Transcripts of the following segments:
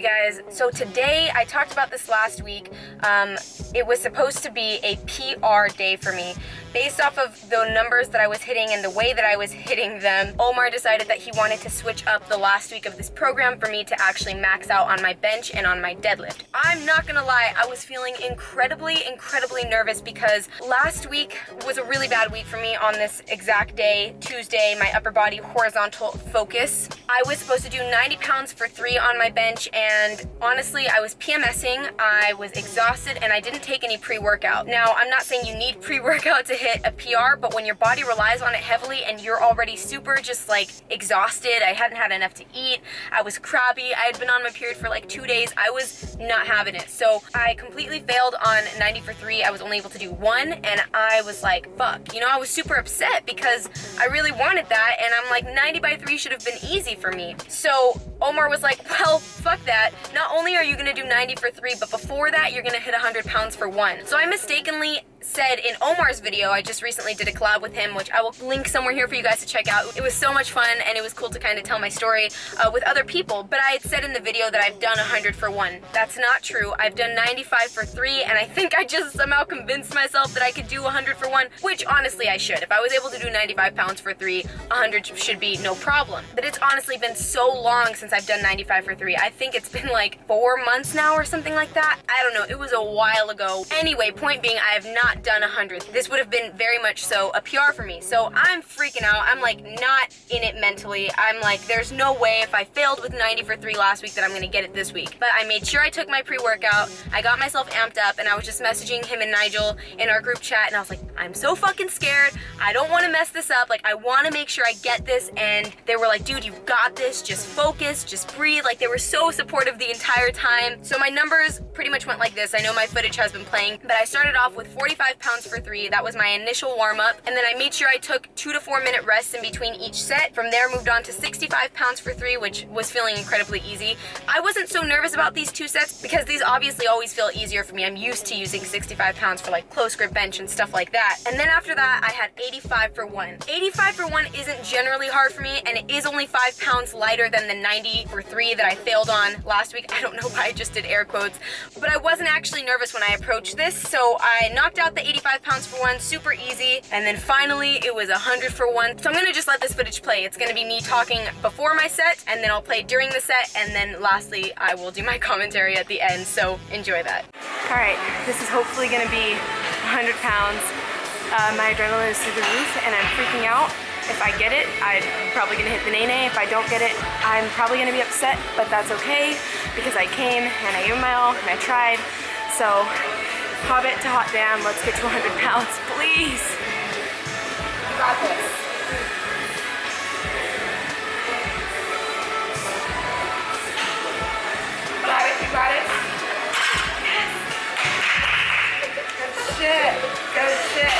guys, so today, I talked about this last week, it was supposed to be a PR day for me. Based off of the numbers that I was hitting and the way that I was hitting them, Omar decided that he wanted to switch up the last week of this program for me to actually max out on my bench and on my deadlift. I'm not gonna lie, I was feeling incredibly nervous because last week was a really bad week for me on this exact day, Tuesday, my upper body horizontal focus. I was supposed to do 90 pounds for 3 on my bench, and honestly, I was PMSing, I was exhausted, and I didn't take any pre-workout. Now, I'm not saying you need pre-workout to hit a PR, but when your body relies on it heavily and you're already super just like exhausted, I hadn't had enough to eat, I was crabby, I had been on my period for like 2 days, I was not having it. So I completely failed on 90 for 3, I was only able to do 1, and I was like, fuck. You know, I was super upset because I really wanted that, and I'm like, 90 by 3 should have been easy for me. So Omar was like, well, fuck that. Not only are you gonna do 90 for 3, but before that, you're gonna hit 100 pounds for 1. So I mistakenly said in Omar's video, I just recently did a collab with him, which I will link somewhere here for you guys to check out. It was so much fun, and it was cool to kind of tell my story with other people, but I had said in the video that I've done 100 for 1. That's not true. I've done 95 for 3, and I think I just somehow convinced myself that I could do 100 for 1, which honestly I should. If I was able to do 95 pounds for 3, 100 should be no problem. But it's honestly been so long since I've done 95 for 3. I think it's been like 4 months now or something like that. I don't know. It was a while ago. Anyway, point being, I have not done 100. This would have been very much so a PR for me. So I'm freaking out. I'm like not in it mentally. I'm like, there's no way if I failed with 90 for 3 last week that I'm gonna get it this week. But I made sure I took my pre-workout. I got myself amped up, and I was just messaging him and Nigel in our group chat, and I was like, I'm so fucking scared. I don't want to mess this up. Like, I want to make sure I get this. And they were like, dude, you got this. Just focus, just breathe. Like, they were so supportive the entire time. So my numbers pretty much went like this. I know my footage has been playing, but I started off with 45 pounds for 3. That was my initial warm-up, and then I made sure I took 2 to 4 minute rests in between each set. From there, moved on to 65 pounds for 3, which was feeling incredibly easy. I wasn't so nervous about these 2 sets because these obviously always feel easier for me. I'm used to using 65 pounds for like close grip bench and stuff like that. And then after that, I had 85 for 1. 85 for 1 isn't generally hard for me, and it is only 5 pounds lighter than the 90 for 3 that I failed on last week. I don't know why I just did air quotes, but I wasn't actually nervous when I approached this, so I knocked out the 85 pounds for 1 super easy, and then finally it was 100 for 1. So I'm gonna just let this footage play. It's gonna be me talking before my set, and then I'll play during the set, and then lastly I will do my commentary at the end, so enjoy that. Alright, this is hopefully gonna be 100 pounds. My adrenaline is through the roof, and I'm freaking out. If I get it, I'm probably gonna hit the nay-nay. If I don't get it, I'm probably gonna be upset, but that's okay, because I came, and I gave my all, and I tried. So, hobbit to hot damn, let's get to 100 pounds, please. You got this. You got it, you got it. Yes. Good shit, good shit.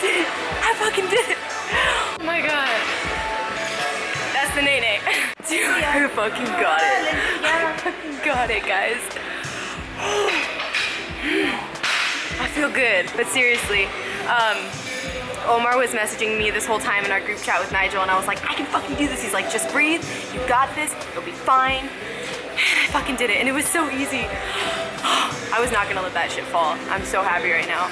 Did it. I fucking did it. Oh my god. That's the nay-nay. Dude, I fucking got it. I fucking got it, guys. I feel good. But seriously, Omar was messaging me this whole time in our group chat with Nigel, and I was like, I can fucking do this. He's like, just breathe. You got this. You'll be fine. And I fucking did it, and it was so easy. I was not gonna let that shit fall. I'm so happy right now.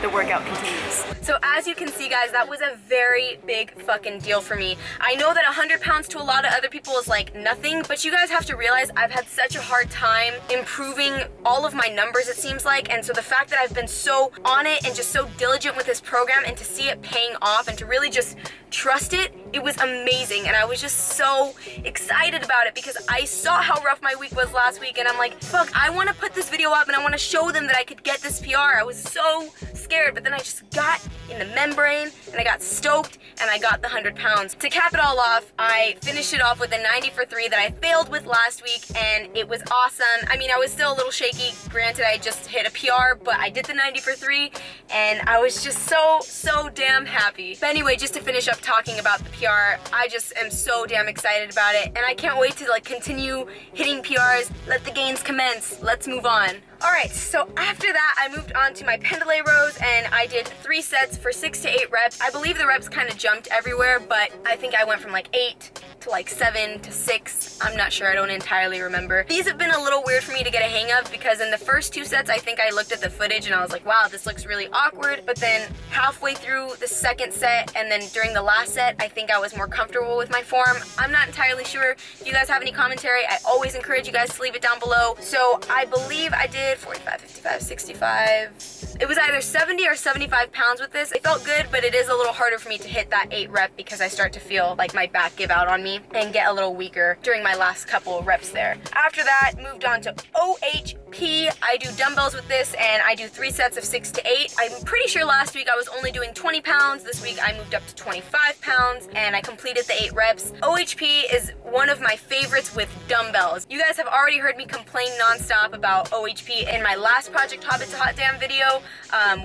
The workout continues. So as you can see, guys, that was a very big fucking deal for me. I know that 100 pounds to a lot of other people is like nothing, but you guys have to realize I've had such a hard time improving all of my numbers, it seems like, and so the fact that I've been so on it and just so diligent with this program, and to see it paying off and to really just trust it, it was amazing, and I was just so excited about it because I saw how rough my week was last week, and I'm like, fuck, I want to put this video up and I want to show them that I could get this PR. I was so scared, but then I just got in the membrane and I got stoked and I got the 100 pounds. To cap it all off, I finished it off with a 90 for 3 that I failed with last week, and it was awesome. I mean, I was still a little shaky. Granted, I just hit a PR, but I did the 90 for 3 and I was just so damn happy. But anyway, just to finish up talking about the PR, I just am so damn excited about it, and I can't wait to like continue hitting PRs. Let the gains commence. Let's move on. Alright, so after that, I moved on to my pendulum rows, and I did 3 sets for 6 to 8 reps. I believe the reps kind of jumped everywhere, but I think I went from like 8 to like 7 to 6. I'm not sure, I don't entirely remember. These have been a little weird for me to get a hang of because in the first 2 sets, I think I looked at the footage and I was like, wow, this looks really awkward. But then halfway through the second set and then during the last set, I think I was more comfortable with my form. I'm not entirely sure. If you guys have any commentary, I always encourage you guys to leave it down below. So I believe I did 45, 55, 65. It was either 70 or 75 pounds with this. It felt good, but it is a little harder for me to hit that 8 rep because I start to feel like my back give out on me and get a little weaker during my last couple of reps there. After that, moved on to OHP. I do dumbbells with this and I do 3 sets of 6 to 8. I'm pretty sure last week I was only doing 20 pounds. This week I moved up to 25 pounds and I completed the 8 reps. OHP is one of my favorites with dumbbells. You guys have already heard me complain nonstop about OHP in my last Project Hobbit to Hot Damn video.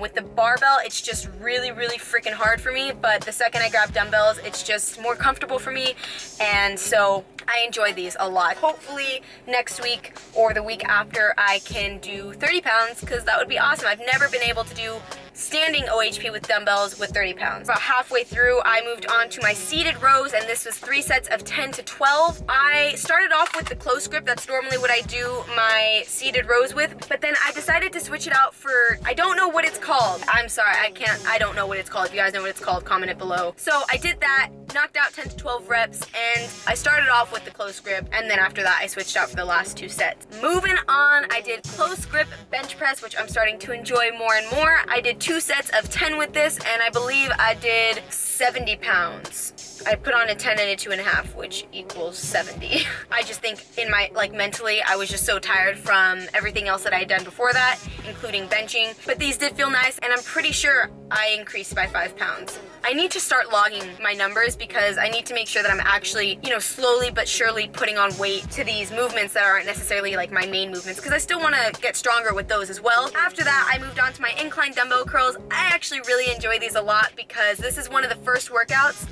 With the barbell, it's just really freaking hard for me, but the second I grab dumbbells, it's just more comfortable for me, and so I enjoy these a lot. Hopefully next week or the week after I can do 30 pounds because that would be awesome. I've never been able to do standing OHP with dumbbells with 30 pounds. About halfway through, I moved on to my seated rows, and this was 3 sets of 10 to 12. I started off with the close grip. That's normally what I do my seated rows with, but then I decided to switch it out for, I don't know what it's called. I'm sorry, I don't know what it's called. If you guys know what it's called, comment it below. So I did that, knocked out 10 to 12 reps, and I started off with the close grip, and then after that I switched out for the last 2 sets. Moving on, I did close grip bench press, which I'm starting to enjoy more and more. I did 2 sets of 10 with this, and I believe I did 70 pounds. I put on a 10 and a 2.5, which equals 70. I just think in my, like, mentally, I was just so tired from everything else that I had done before that, including benching. But these did feel nice, and I'm pretty sure I increased by 5 pounds. I need to start logging my numbers because I need to make sure that I'm actually, you know, slowly but surely putting on weight to these movements that aren't necessarily like my main movements, because I still want to get stronger with those as well. After that, I moved on to my incline dumbbell curls. I actually really enjoy these a lot because this is one of the first workouts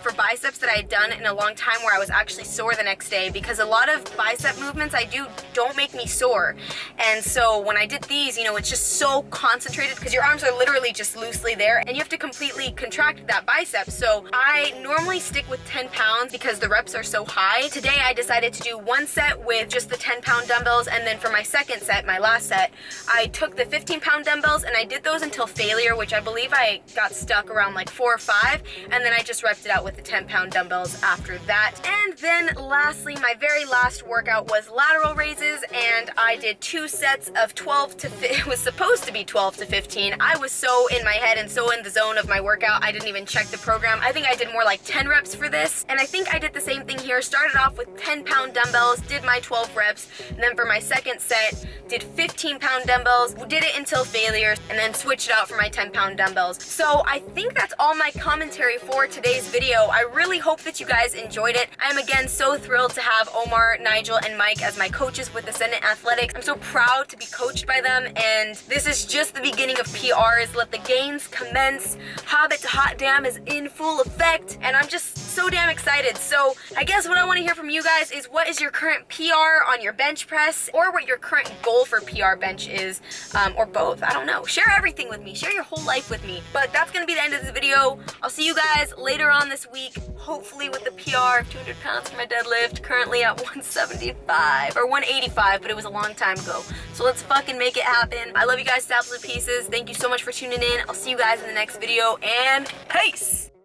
for biceps that I had done in a long time where I was actually sore the next day, because a lot of bicep movements I do don't make me sore. And so when I did these, you know, it's just so concentrated because your arms are literally just loosely there and you have to completely contract that bicep. So I normally stick with 10 pounds because the reps are so high. Today I decided to do 1 set with just the 10-pound dumbbells, and then for my second set, my last set, I took the 15-pound dumbbells and I did those until failure, which I believe I got stuck around like 4 or 5, and then I just repped it out with the 10-pound dumbbells after that. And then lastly, my very last workout was lateral raises, and I did 2 sets of 12 to it was supposed to be 12 to 15. I was so in my head and so in the zone of my workout, I didn't even check the program. I think I did more like 10 reps for this, and I think I did the same thing here. Started off with 10-pound dumbbells, did my 12 reps, and then for my second set, did 15-pound dumbbells, did it until failure, and then switched it out for my 10-pound dumbbells. So I think that's all my commentary for today's video. I really hope that you guys enjoyed it. I'm again so thrilled to have Omar, Nigel, and Mike as my coaches with Ascendant Athletics. I'm so proud to be coached by them, and this is just the beginning of PRs. Let the gains commence. Hobbit to Hot Damn is in full effect, and I'm just so damn excited. So I guess what I want to hear from you guys is, what is your current PR on your bench press, or what your current goal for PR bench is, or both. I don't know. Share everything with me. Share your whole life with me. But that's going to be the end of this video. I'll see you guys later on this week, hopefully with the PR of 200 pounds for my deadlift, currently at 175 or 185, but it was a long time ago. So let's fucking make it happen. I love you guys to absolute pieces. Thank you so much for tuning in. I'll see you guys in the next video, and peace!